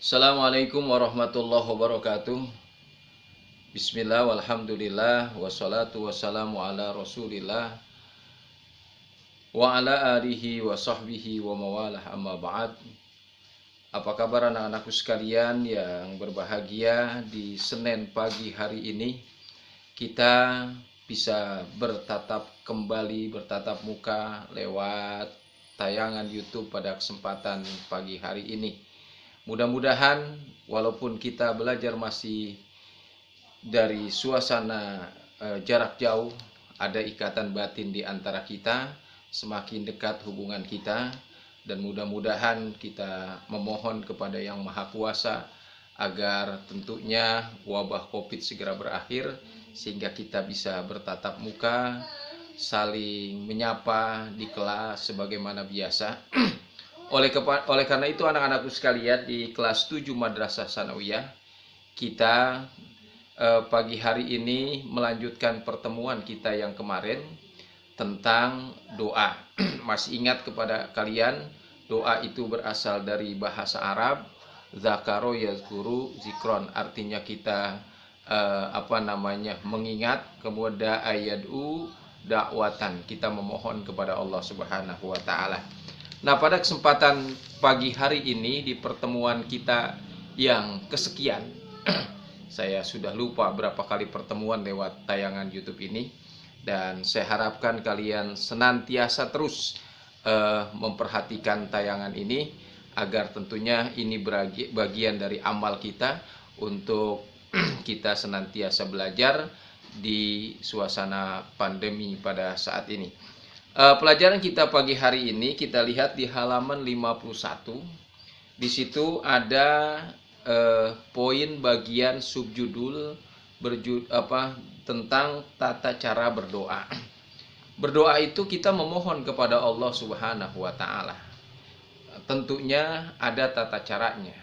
Assalamualaikum warahmatullahi wabarakatuh. Bismillah walhamdulillah wassalatu wassalamu ala rasulillah wa ala alihi wa sahbihi wa mawalah amma ba'd. Apa kabar anak-anakku sekalian yang berbahagia? Di Senin pagi hari ini kita bisa bertatap muka lewat tayangan YouTube pada kesempatan pagi hari ini. Mudah-mudahan walaupun kita belajar masih dari suasana jarak jauh, ada ikatan batin di antara kita, semakin dekat hubungan kita, dan mudah-mudahan kita memohon kepada Yang Maha Kuasa agar tentunya wabah Covid segera berakhir sehingga kita bisa bertatap muka, saling menyapa di kelas sebagaimana biasa. Oleh karena itu anak-anakku sekalian, di kelas 7 Madrasah Sanawiyah kita pagi hari ini melanjutkan pertemuan kita yang kemarin tentang doa. Masih ingat kepada kalian, doa itu berasal dari bahasa Arab, zakaro yazkuru zikron, artinya kita mengingat, kemudian ayadu dakwatan, kita memohon kepada Allah Subhanahu wa taala. Nah, pada kesempatan pagi hari ini di pertemuan kita yang kesekian, saya sudah lupa berapa kali pertemuan lewat tayangan YouTube ini, dan saya harapkan kalian senantiasa terus memperhatikan tayangan ini agar tentunya ini bagian dari amal kita untuk kita senantiasa belajar di suasana pandemi pada saat ini. Pelajaran kita pagi hari ini kita lihat di halaman 51. Di situ ada poin bagian subjudul tentang tata cara berdoa. Berdoa itu kita memohon kepada Allah Subhanahu wa taala. Tentunya ada tata caranya,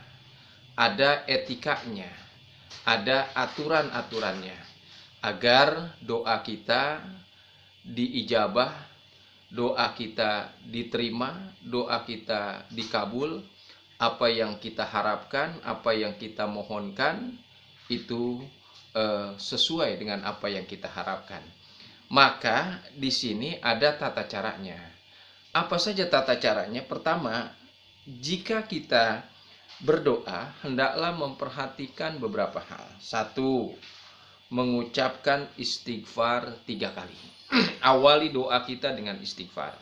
ada etikanya, ada aturan-aturannya agar doa kita diijabah, doa kita diterima, doa kita dikabul. Apa yang kita harapkan, apa yang kita mohonkan itu sesuai dengan apa yang kita harapkan. Maka di sini ada tata caranya. Apa saja tata caranya? Pertama, jika kita berdoa, hendaklah memperhatikan beberapa hal. 1. Mengucapkan istighfar 3 kali. Awali doa kita dengan istighfar.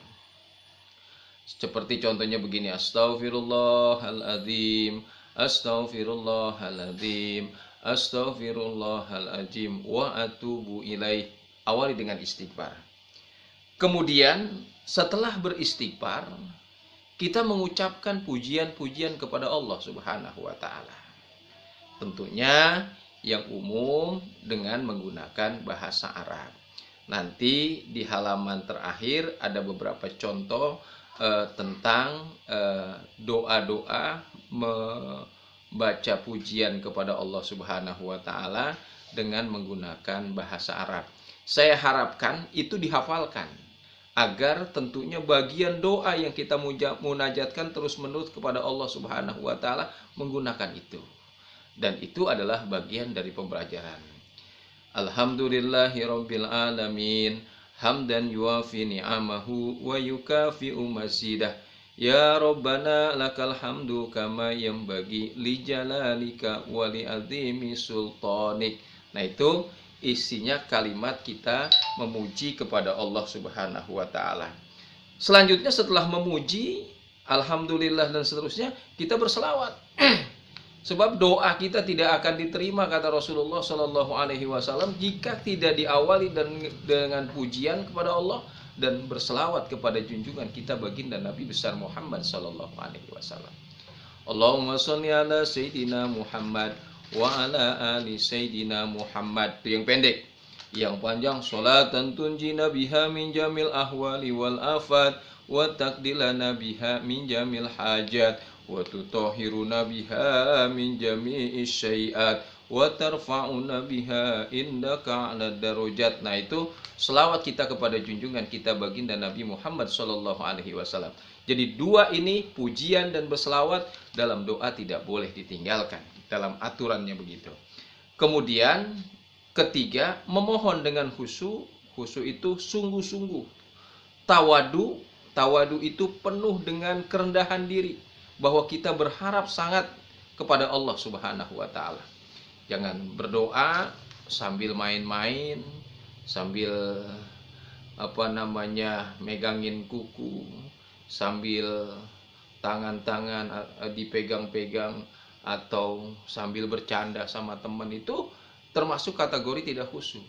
Seperti contohnya begini: Astaghfirullahaladzim, Astaghfirullahaladzim, Astaghfirullahaladzim, wa atubu ilaih. Awali dengan istighfar. Kemudian setelah beristighfar, kita mengucapkan pujian-pujian kepada Allah Subhanahu wa taala. Tentunya yang umum dengan menggunakan bahasa Arab. Nanti di halaman terakhir ada beberapa contoh tentang doa-doa membaca pujian kepada Allah Subhanahu wa taala dengan menggunakan bahasa Arab. Saya harapkan itu dihafalkan agar tentunya bagian doa yang kita munajatkan terus-menerus kepada Allah Subhanahu wa taala menggunakan itu. Dan itu adalah bagian dari pembelajaran. Alhamdulillahirabbil alamin, hamdan yuafi ni'amahu wa yukafi'u mazidah. Ya Rabbana lakal hamdu kama yanbaghi li jalalika wa li azimi sultanik. Nah, itu isinya kalimat kita memuji kepada Allah Subhanahu wa taala. Selanjutnya setelah memuji, alhamdulillah dan seterusnya, kita berselawat. Sebab doa kita tidak akan diterima, kata Rasulullah Shallallahu Alaihi Wasallam, jika tidak diawali dengan pujian kepada Allah dan berselawat kepada junjungan kita baginda Nabi besar Muhammad Shallallahu Alaihi Wasallam. Allahumma sholli ala Sayyidina Muhammad wa ala ali Sayyidina Muhammad. Itu yang pendek. Yang panjang, sholatan tunjina biha min jamil ahwali wal afat wa taqdilana biha min jamil hajat wa tutahhiruna biha min jami'is syai'at wa tarfa'una biha indaka 'ala darajat. Nah, itu selawat kita kepada junjungan kita baginda Nabi Muhammad sallallahu alaihi wasallam. Jadi dua ini, pujian dan berselawat, dalam doa tidak boleh ditinggalkan, dalam aturannya begitu. Kemudian ketiga, memohon dengan khusyuk. Khusyuk itu sungguh-sungguh. Tawadu, tawadu itu penuh dengan kerendahan diri, bahwa kita berharap sangat kepada Allah Subhanahu wa taala. Jangan berdoa sambil main-main, sambil megangin kuku, sambil tangan-tangan dipegang-pegang, atau sambil bercanda sama teman. Itu termasuk kategori tidak khusyuk.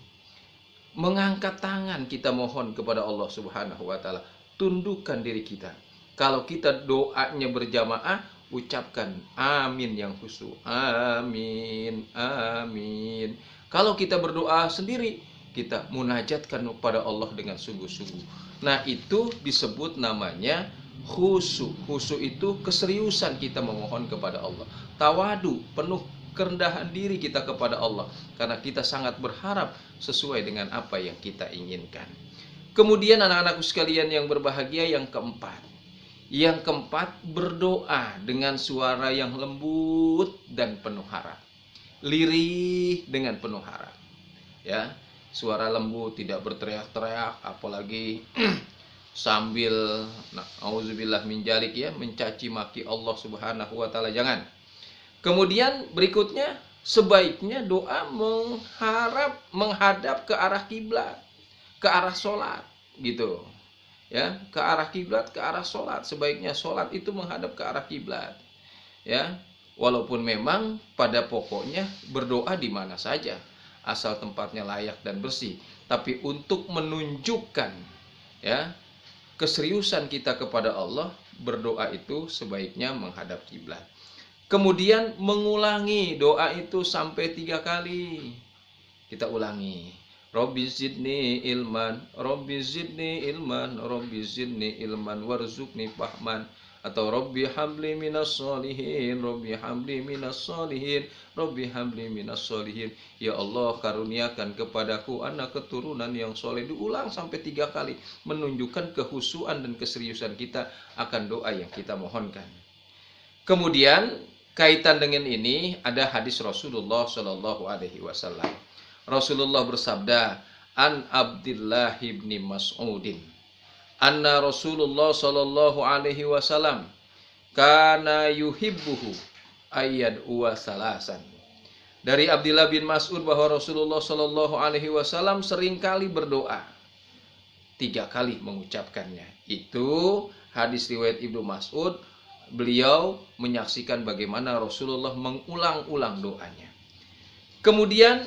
Mengangkat tangan kita mohon kepada Allah Subhanahu wa taala, tundukkan diri kita. Kalau kita doanya berjamaah, ucapkan amin yang khusyuk. Amin, amin. Kalau kita berdoa sendiri, kita munajatkan kepada Allah dengan sungguh-sungguh. Nah, itu disebut namanya khusyuk. Khusyuk itu keseriusan kita memohon kepada Allah. Tawadu, penuh kerendahan diri kita kepada Allah, karena kita sangat berharap sesuai dengan apa yang kita inginkan. Kemudian anak-anakku sekalian yang berbahagia, yang keempat. Yang keempat, berdoa dengan suara yang lembut dan penuh harap. Lirih dengan penuh harap. Ya, suara lembut, tidak berteriak-teriak, apalagi sambil auzubillah min dzalik, ya, mencaci maki Allah Subhanahu wa taala, jangan. Kemudian berikutnya, sebaiknya doa menghadap ke arah kiblat, ke arah sholat, gitu. Ya, ke arah kiblat, ke arah sholat. Sebaiknya sholat itu menghadap ke arah kiblat. Ya, walaupun memang pada pokoknya berdoa di mana saja, asal tempatnya layak dan bersih. Tapi untuk menunjukkan, ya, keseriusan kita kepada Allah, berdoa itu sebaiknya menghadap kiblat. Kemudian mengulangi doa itu sampai 3 kali. Kita ulangi. Robbi zidni ilman, Robbi zidni ilman, Robbi zidni ilman, warzuqni fahman. Atau Robbi habli minas sholihin, Robbi habli minas sholihin, Robbi habli minas sholihin. Ya Allah, karuniakan kepadaku anak keturunan yang soleh. Diulang sampai 3 kali, menunjukkan kehusuan dan keseriusan kita akan doa yang kita mohonkan. Kemudian kaitan dengan ini ada hadis Rasulullah Shallallahu alaihi wasallam. Rasulullah bersabda, an Abdullah ibni Mas'udin, anna Rasulullah Shallallahu alaihi wasallam kana yuhibbuhu ayyad uwa salasan. Dari Abdullah bin Mas'ud bahwa Rasulullah Shallallahu alaihi wasallam seringkali berdoa, 3 kali mengucapkannya. Itu hadis riwayat Ibnu Mas'ud. Beliau menyaksikan bagaimana Rasulullah mengulang-ulang doanya. Kemudian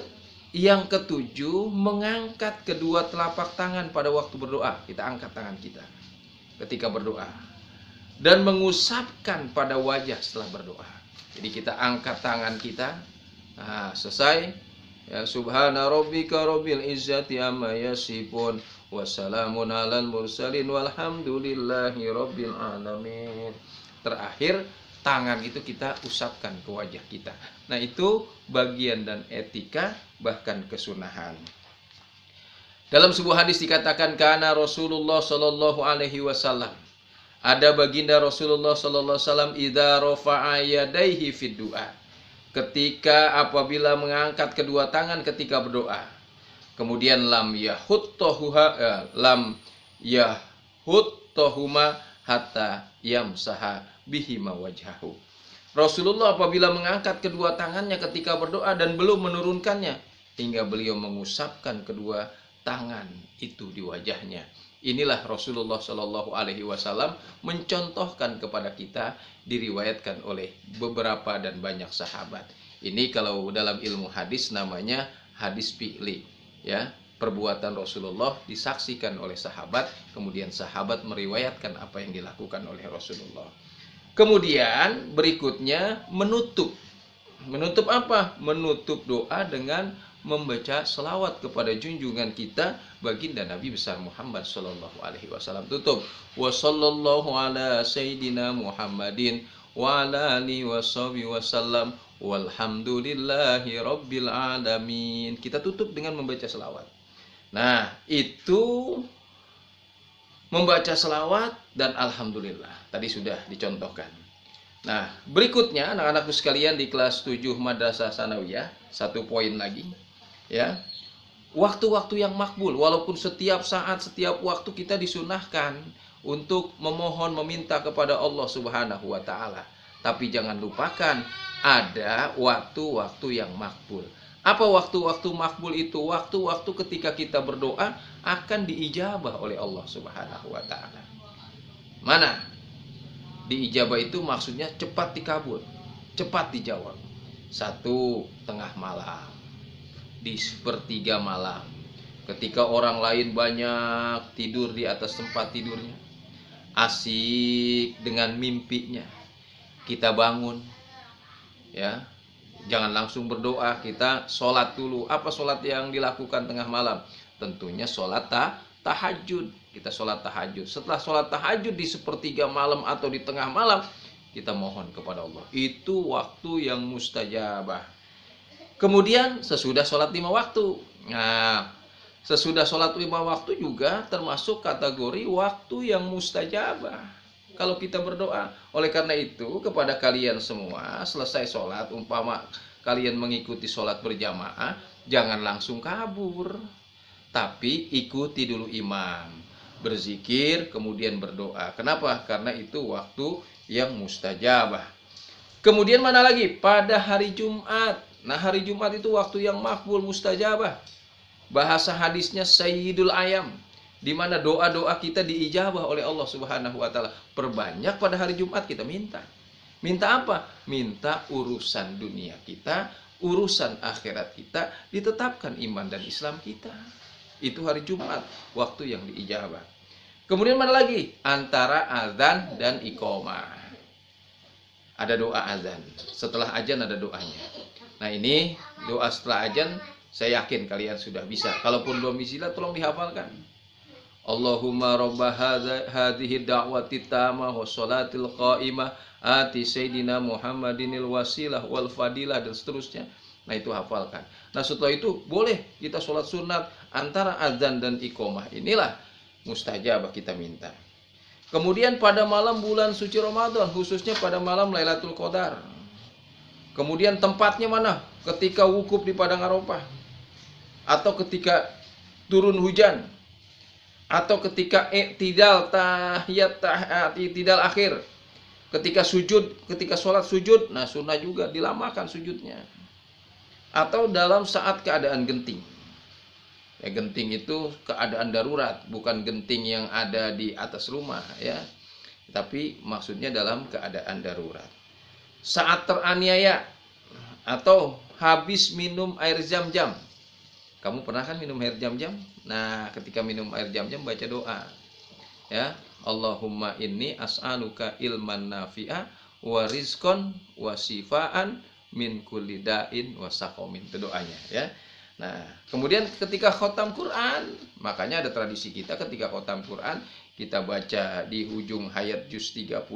yang ketujuh, mengangkat kedua telapak tangan pada waktu berdoa. Kita angkat tangan kita ketika berdoa, dan mengusapkan pada wajah setelah berdoa. Jadi kita angkat tangan kita. Nah, selesai. Ya, subhana rabbika rabbil izzati amma yasifun, wassalamun alal mursalin, walhamdulillahi rabbil alamin. Terakhir, tangan itu kita usapkan ke wajah kita. Nah, itu bagian dan etika, bahkan kesunahan. Dalam sebuah hadis dikatakan, kana Rasulullah Shallallahu alaihi wasallam, ada baginda Rasulullah Shallallahu alaihi wasallam, idza rafa'a yadaihi fid du'a, ketika apabila mengangkat kedua tangan ketika berdoa. Kemudian lam yahuttahuma hatta yamsaha bihima wajhahu. Rasulullah apabila mengangkat kedua tangannya ketika berdoa dan belum menurunkannya, hingga beliau mengusapkan kedua tangan itu di wajahnya. Inilah Rasulullah Shallallahu alaihi wasallam mencontohkan kepada kita, diriwayatkan oleh beberapa dan banyak sahabat. Ini kalau dalam ilmu hadis namanya hadis fi'li, ya. Perbuatan Rasulullah disaksikan oleh sahabat, kemudian sahabat meriwayatkan apa yang dilakukan oleh Rasulullah. Kemudian berikutnya menutup. Menutup apa? Menutup doa dengan membaca selawat kepada junjungan kita baginda Nabi besar Muhammad sallallahu alaihi wasallam. Tutup. Wa sallallahu ala sayyidina Muhammadin wa ala alihi wasallam. Walhamdulillahi rabbil alamin. Kita tutup dengan membaca selawat. Nah, itu membaca selawat dan alhamdulillah. Tadi sudah dicontohkan. Nah, berikutnya anak-anakku sekalian di kelas 7 Madrasah Sanawiyah, satu poin lagi. Ya. Waktu-waktu yang makbul, walaupun setiap saat, setiap waktu kita disunahkan untuk memohon, meminta kepada Allah Subhanahu wa taala. Tapi jangan lupakan ada waktu-waktu yang makbul. Apa waktu-waktu makbul itu? Waktu-waktu ketika kita berdoa akan diijabah oleh Allah Subhanahu wa taala. Mana? Diijabah itu maksudnya cepat dikabul, cepat dijawab. 1 tengah malam, di sepertiga malam, ketika orang lain banyak tidur di atas tempat tidurnya, asik dengan mimpinya, kita bangun, ya, jangan langsung berdoa, kita sholat dulu. Apa sholat yang dilakukan tengah malam? Tentunya sholat tahajud. Kita sholat tahajud. Setelah sholat tahajud di sepertiga malam atau di tengah malam, kita mohon kepada Allah. Itu waktu yang mustajabah. Kemudian sesudah sholat 5 waktu. Nah, sesudah sholat 5 waktu juga termasuk kategori waktu yang mustajabah kalau kita berdoa. Oleh karena itu, kepada kalian semua, selesai sholat, umpama kalian mengikuti sholat berjamaah, jangan langsung kabur, tapi ikuti dulu imam, berzikir, kemudian berdoa. Kenapa? Karena itu waktu yang mustajabah. Kemudian mana lagi? Pada hari Jumat. Nah, hari Jumat itu waktu yang makbul, mustajabah. Bahasa hadisnya Sayyidul Ayam, di mana doa-doa kita diijabah oleh Allah Subhanahu wa taala. Perbanyak pada hari Jumat kita minta. Minta apa? Minta urusan dunia kita, urusan akhirat kita ditetapkan iman dan Islam kita. Itu hari Jumat, waktu yang diijabah. Kemudian mana lagi? Antara azan dan iqamah. Ada doa azan. Setelah azan ada doanya. Nah, ini doa setelah azan, saya yakin kalian sudah bisa. Kalaupun belum bisa, tolong dihafalkan. Allahumma robba hadhihi da'wati tamah wa sholatil qa'imah ati sayyidina Muhammadinil wasilah wal fadilah, dan seterusnya. Nah, itu hafalkan. Nah, setelah itu boleh kita sholat sunat antara azan dan iqamah. Inilah mustajabah kita minta. Kemudian pada malam bulan suci Ramadan, khususnya pada malam Lailatul Qadar. Kemudian tempatnya mana? Ketika wukuf di padang Arafah, atau ketika turun hujan, atau ketika i'tidal i'tidal akhir, ketika sujud, ketika sholat sujud. Nah, sunnah juga dilamakan sujudnya. Atau dalam saat keadaan genting. Ya, genting itu keadaan darurat, bukan genting yang ada di atas rumah, ya. Tapi maksudnya dalam keadaan darurat. Saat teraniaya atau habis minum air Zam-Zam. Kamu pernah kan minum air Zam-Zam? Nah, ketika minum air Zam-Zam baca doa. Ya, Allahumma inni as'aluka ilman nafi'a wa rizqan wa sifaan min kulli da'in wa saqamin. Itu doanya, ya. Nah, kemudian ketika khotam Quran, makanya ada tradisi kita ketika khotam Quran, kita baca di ujung hayat juz 30,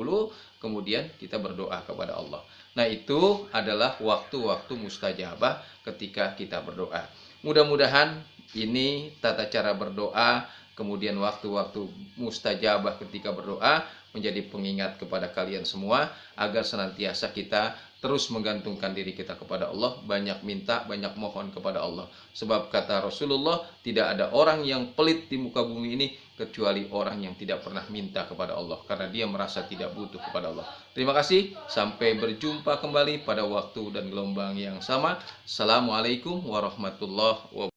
kemudian kita berdoa kepada Allah. Nah, itu adalah waktu-waktu mustajabah ketika kita berdoa. Mudah-mudahan ini tata cara berdoa, kemudian waktu-waktu mustajabah ketika berdoa menjadi pengingat kepada kalian semua, agar senantiasa kita terus menggantungkan diri kita kepada Allah, banyak minta, banyak mohon kepada Allah. Sebab kata Rasulullah, tidak ada orang yang pelit di muka bumi ini kecuali orang yang tidak pernah minta kepada Allah, karena dia merasa tidak butuh kepada Allah. Terima kasih, sampai berjumpa kembali pada waktu dan gelombang yang sama. Assalamualaikum warahmatullahi wabarakatuh.